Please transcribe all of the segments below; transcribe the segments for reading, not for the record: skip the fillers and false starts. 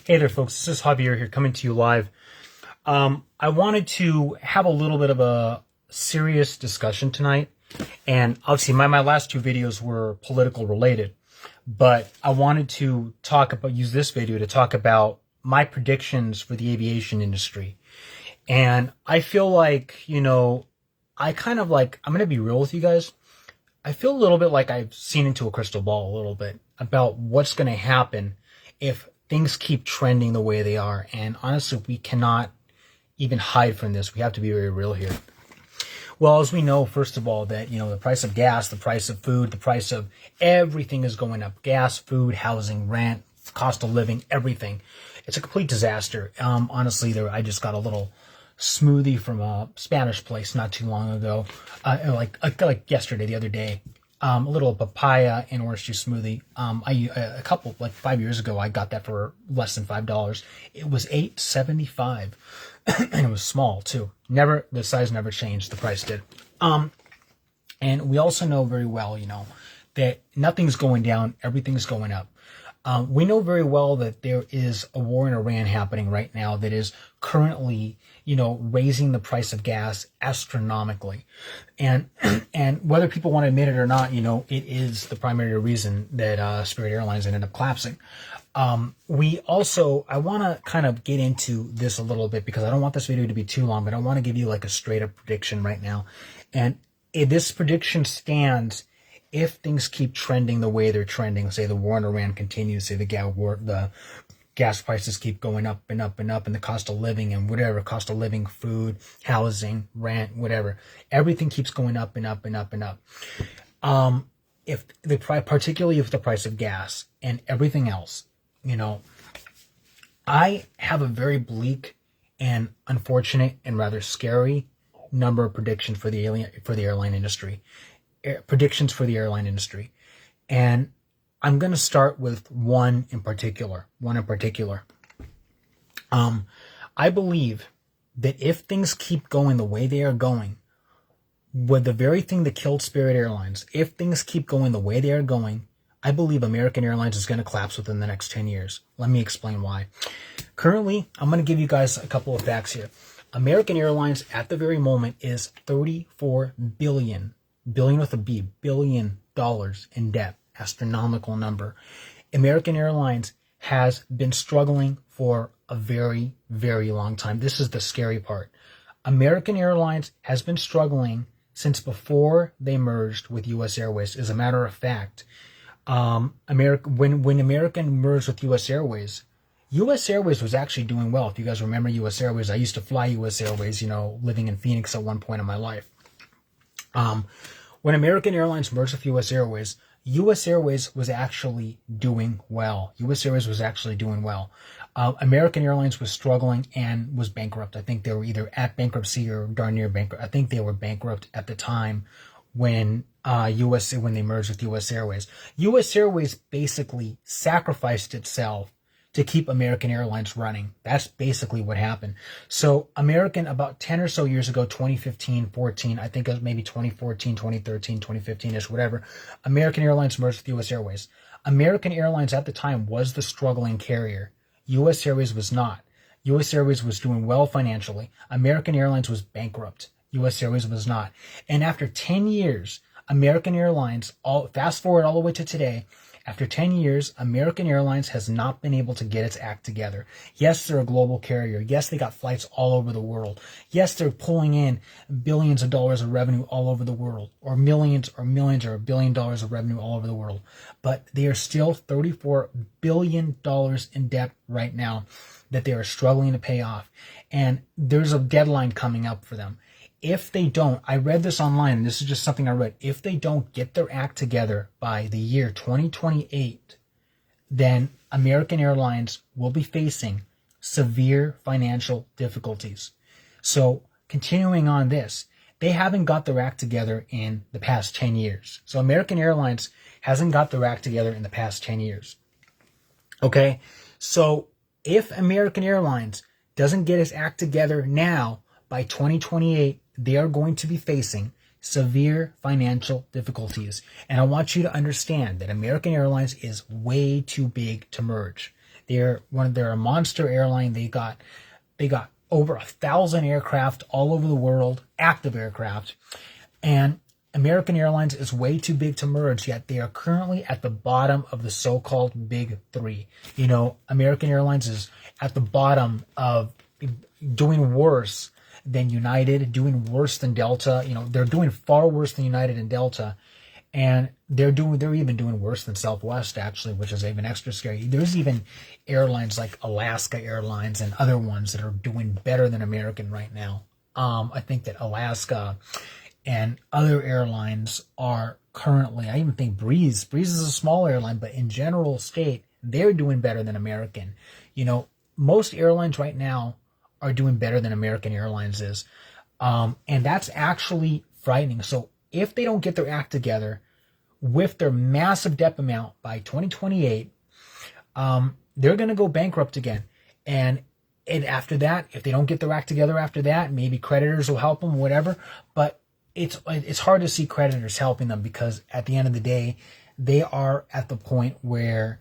Hey there, folks. This is Javier here coming to you live. I wanted to have a little bit of a serious discussion tonight. And obviously, my last two videos were political related. But I wanted to use this video to talk about my predictions for the aviation industry. And I feel like, I'm going to be real with you guys. I feel a little bit like I've seen into a crystal ball a little bit about what's going to happen if things keep trending the way they are. And honestly, we cannot even hide from this. We have to be very real here. Well, as we know, first of all, that, the price of gas, the price of food, the price of everything is going up. Gas, food, housing, rent, cost of living, everything. It's a complete disaster. Honestly, I just got a little smoothie from a Spanish place not too long ago, like yesterday, the other day. A little papaya and orange juice smoothie. A couple, like 5 years ago, I got that for less than $5. It was $8.75, and it was small too. The size never changed. The price did. And we also know very well, that nothing's going down, everything's going up. We know very well that there is a war in Iran happening right now that is currently, raising the price of gas astronomically. And whether people want to admit it or not, it is the primary reason that Spirit Airlines ended up collapsing. I want to kind of get into this a little bit because I don't want this video to be too long, but I want to give you like a straight up prediction right now. And this prediction stands if things keep trending the way they're trending. Say the war in Iran continues, say the gas prices keep going up and up and up, and the cost of living and whatever, cost of living, food, housing, rent, whatever, everything keeps going up and up and up and up. Particularly if the price of gas and everything else, I have a very bleak and unfortunate and rather scary number of predictions for the airline industry. Predictions for the airline industry. And I'm going to start with one in particular. I believe that if things keep going the way they are going, with the very thing that killed Spirit Airlines, if things keep going the way they are going, I believe American Airlines is going to collapse within the next 10 years. Let me explain why. Currently, I'm going to give you guys a couple of facts here. American Airlines at the very moment is $34 billion with a B, billion dollars in debt. Astronomical number. American Airlines has been struggling for a very, very long time. This is the scary part. American Airlines has been struggling since before they merged with U.S. Airways. As a matter of fact, when American merged with U.S. Airways was actually doing well. If you guys remember U.S. Airways, I used to fly U.S. Airways, living in Phoenix at one point in my life. When American Airlines merged with U.S. Airways was actually doing well. American Airlines was struggling and was bankrupt. I think they were either at bankruptcy or darn near bankrupt. I think they were bankrupt at the time when they merged with U.S. Airways. U.S. Airways basically sacrificed itself to keep American Airlines running. That's basically what happened. So about 10 or so years ago, 2015, 14, I think it was maybe 2014, 2013, 2015-ish, whatever, American Airlines merged with U.S. Airways. American Airlines at the time was the struggling carrier. U.S. Airways was not. U.S. Airways was doing well financially. American Airlines was bankrupt. U.S. Airways was not. And after 10 years, American Airlines, fast forward all the way to today, after 10 years, American Airlines has not been able to get its act together. Yes, they're a global carrier. Yes, they got flights all over the world. Yes, they're pulling in billions of dollars of revenue all over the world, or millions or $1 billion of revenue all over the world. But they are still $34 billion in debt right now that they are struggling to pay off. And there's a deadline coming up for them. If they don't, I read this online, and this is just something I read, if they don't get their act together by the year 2028, then American Airlines will be facing severe financial difficulties. So continuing on this, they haven't got their act together in the past 10 years. So American Airlines hasn't got their act together in the past 10 years. Okay, so if American Airlines doesn't get its act together now, by 2028, they are going to be facing severe financial difficulties. And I want you to understand that American Airlines is way too big to merge. They're a monster airline. They got over 1,000 aircraft all over the world, active aircraft, and American Airlines is way too big to merge, yet they are currently at the bottom of the so-called big three. American Airlines is at the bottom of doing worse than United, doing worse than Delta. They're doing far worse than United and Delta. And they're even doing worse than Southwest, actually, which is even extra scary. There's even airlines like Alaska Airlines and other ones that are doing better than American right now. I think that Alaska and other airlines are currently, I even think Breeze is a small airline, but in general state, they're doing better than American. Most airlines right now are doing better than American Airlines is. And that's actually frightening. So if they don't get their act together with their massive debt amount by 2028, they're going to go bankrupt again. And after that, if they don't get their act together after that, maybe creditors will help them, whatever. But it's hard to see creditors helping them, because at the end of the day, they are at the point where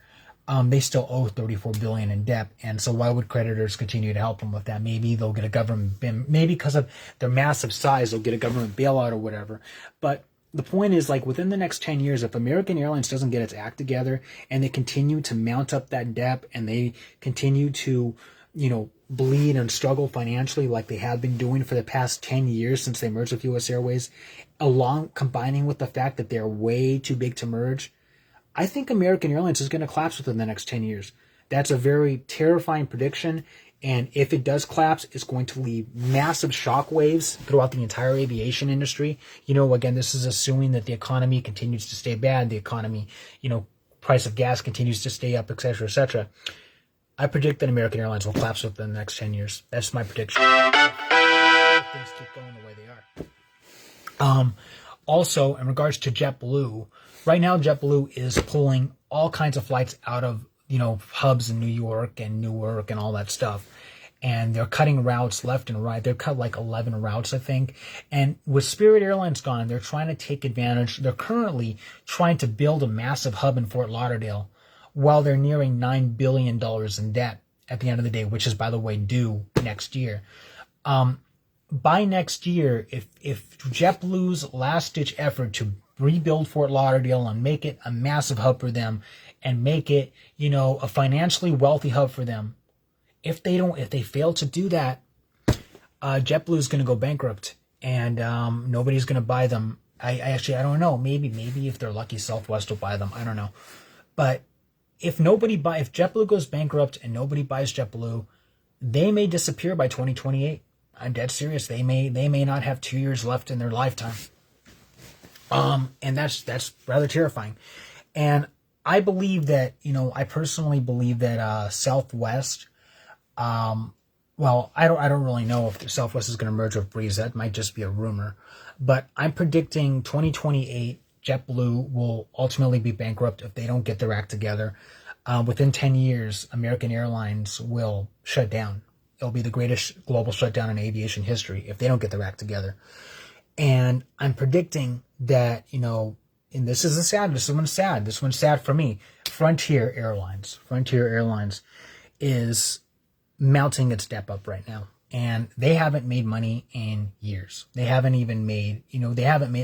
they still owe $34 billion in debt. And so why would creditors continue to help them with that? Maybe they'll get a government, maybe because of their massive size, they'll get a government bailout or whatever. But the point is, like, within the next 10 years, if American Airlines doesn't get its act together and they continue to mount up that debt and they continue to, bleed and struggle financially like they have been doing for the past 10 years since they merged with US Airways, combining with the fact that they're way too big to merge, I think American Airlines is going to collapse within the next 10 years. That's a very terrifying prediction. And if it does collapse, it's going to leave massive shockwaves throughout the entire aviation industry. Again, this is assuming that the economy continues to stay bad. The economy, price of gas continues to stay up, et cetera, et cetera. I predict that American Airlines will collapse within the next 10 years. That's my prediction. If things keep going the way they are. Also, in regards to JetBlue, right now JetBlue is pulling all kinds of flights out of, hubs in New York and Newark and all that stuff. And they're cutting routes left and right. They've cut like 11 routes, I think. And with Spirit Airlines gone, they're trying to take advantage. They're currently trying to build a massive hub in Fort Lauderdale while they're nearing $9 billion in debt at the end of the day, which is, by the way, due next year. By next year, if JetBlue's last-ditch effort to rebuild Fort Lauderdale and make it a massive hub for them and make it, a financially wealthy hub for them, if they fail to do that, JetBlue is going to go bankrupt and nobody's going to buy them. I don't know. Maybe if they're lucky, Southwest will buy them. I don't know. But if JetBlue goes bankrupt and nobody buys JetBlue, they may disappear by 2028. I'm dead serious. They may not have 2 years left in their lifetime. And that's rather terrifying. And I believe that, I personally believe that Southwest, well, I don't really know if Southwest is going to merge with Breeze. That might just be a rumor. But I'm predicting 2028, JetBlue will ultimately be bankrupt if they don't get their act together. Within 10 years, American Airlines will shut down. It'll be the greatest global shutdown in aviation history if they don't get their act together. And I'm predicting that, and this one's sad. This one's sad for me. Frontier Airlines is mounting its debt up right now. And they haven't made money in years. They haven't even made,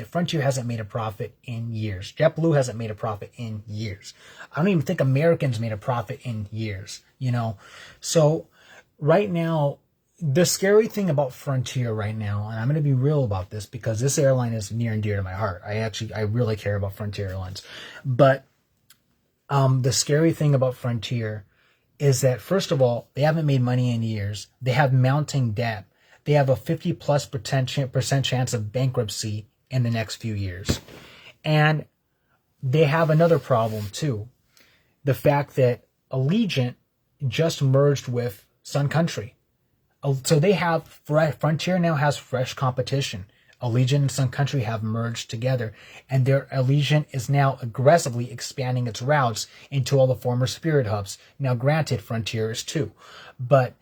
Frontier hasn't made a profit in years. JetBlue hasn't made a profit in years. I don't even think Americans made a profit in years, So right now, the scary thing about Frontier right now, and I'm going to be real about this because this airline is near and dear to my heart. I really care about Frontier Airlines. But the scary thing about Frontier is that, first of all, they haven't made money in years. They have mounting debt. They have a 50+% chance of bankruptcy in the next few years. And they have another problem, too. The fact that Allegiant just merged with Sun Country. So Frontier now has fresh competition. Allegiant and Sun Country have merged together, and their Allegiant is now aggressively expanding its routes into all the former Spirit hubs. Now, granted, Frontier is too. But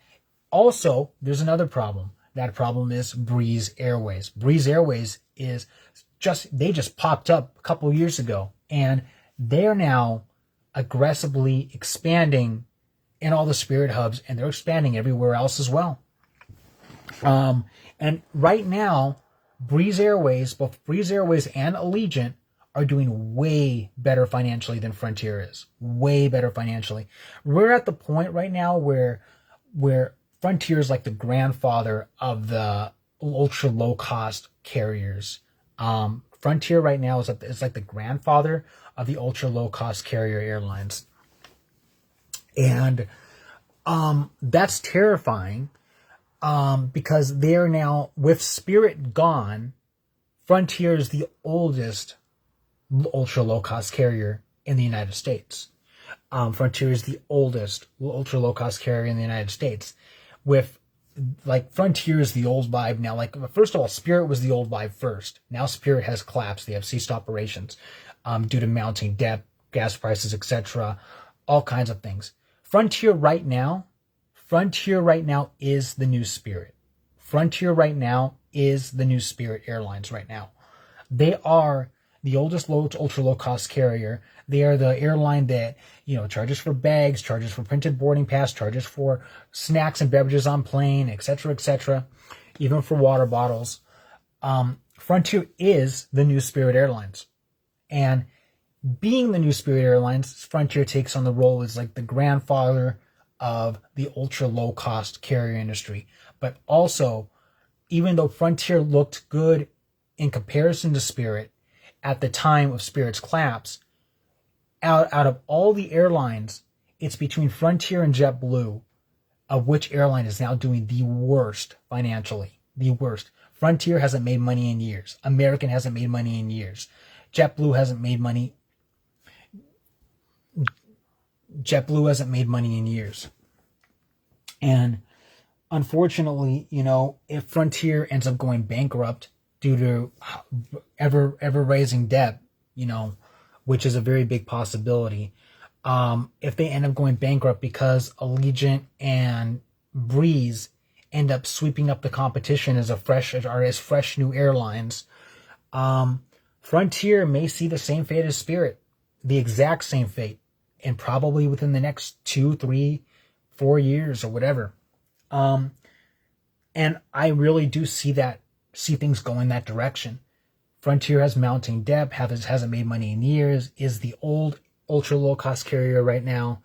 also, there's another problem. That problem is Breeze Airways. Breeze Airways they just popped up a couple of years ago, and they're now aggressively expanding in all the Spirit hubs, and they're expanding everywhere else as well. And right now, Breeze Airways, both Breeze Airways and Allegiant, are doing way better financially than Frontier is. Way better financially. We're at the point right now where Frontier is like the grandfather of the ultra low cost carriers. Frontier right now is like the grandfather of the ultra low cost carrier airlines. And that's terrifying, because they are now, with Spirit gone, Frontier is the oldest ultra low cost carrier in the United States. Frontier is the oldest ultra low cost carrier in the United States. With, like, Frontier is the old vibe now. Like, first of all, Spirit was the old vibe first. Now Spirit has collapsed. They have ceased operations due to mounting debt, gas prices, etc., all kinds of things. Frontier right now is the new Spirit. Frontier right now is the new Spirit Airlines right now. They are the oldest ultra low cost carrier. They are the airline that, charges for bags, charges for printed boarding pass, charges for snacks and beverages on plane, etc., even for water bottles. Frontier is the new Spirit Airlines. And being the new Spirit Airlines, Frontier takes on the role as like the grandfather of the ultra low cost carrier industry. But also, even though Frontier looked good in comparison to Spirit at the time of Spirit's collapse, out of all the airlines, it's between Frontier and JetBlue of which airline is now doing the worst financially. The worst. Frontier hasn't made money in years. American hasn't made money in years. JetBlue hasn't made money. JetBlue hasn't made money in years. And unfortunately, if Frontier ends up going bankrupt due to ever raising debt, which is a very big possibility, if they end up going bankrupt because Allegiant and Breeze end up sweeping up the competition as fresh new airlines, Frontier may see the same fate as Spirit, the exact same fate, and probably within the next 2, 3, 4 years or whatever. And I really do see things going that direction. Frontier has mounting debt, hasn't made money in years, is the old ultra low cost carrier right now,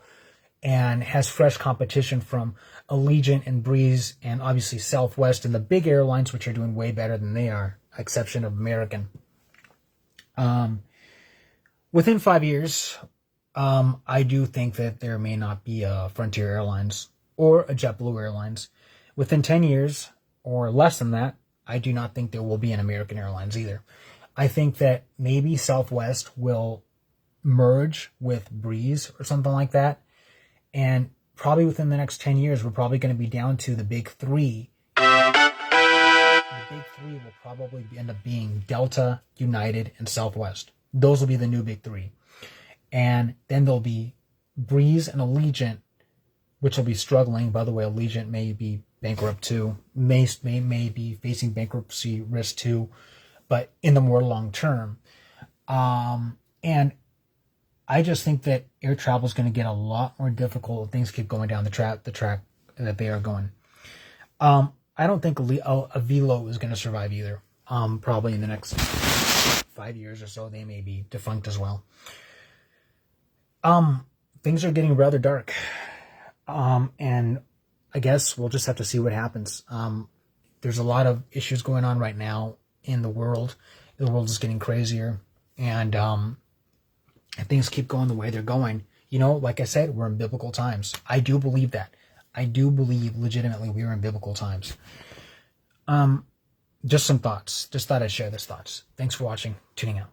and has fresh competition from Allegiant and Breeze and obviously Southwest and the big airlines, which are doing way better than they are, exception of American. Within 5 years, I do think that there may not be a Frontier Airlines or a JetBlue Airlines. Within 10 years or less than that, I do not think there will be an American Airlines either. I think that maybe Southwest will merge with Breeze or something like that. And probably within the next 10 years, we're probably going to be down to the big three. The big three will probably end up being Delta, United, and Southwest. Those will be the new big three. And then there'll be Breeze and Allegiant, which will be struggling. By the way, Allegiant may be bankrupt too, may be facing bankruptcy risk too, but in the more long term. And I just think that air travel is going to get a lot more difficult if things keep going down the track that they are going. I don't think a Velo is going to survive either. Probably in the next 5 years or so, they may be defunct as well. Things are getting rather dark. And I guess we'll just have to see what happens. There's a lot of issues going on right now in the world. The world is getting crazier. And if things keep going the way they're going, like I said, we're in biblical times. I do believe that. I do believe legitimately we are in biblical times. Just some thoughts. Just thought I'd share these thoughts. Thanks for watching. Tuning out.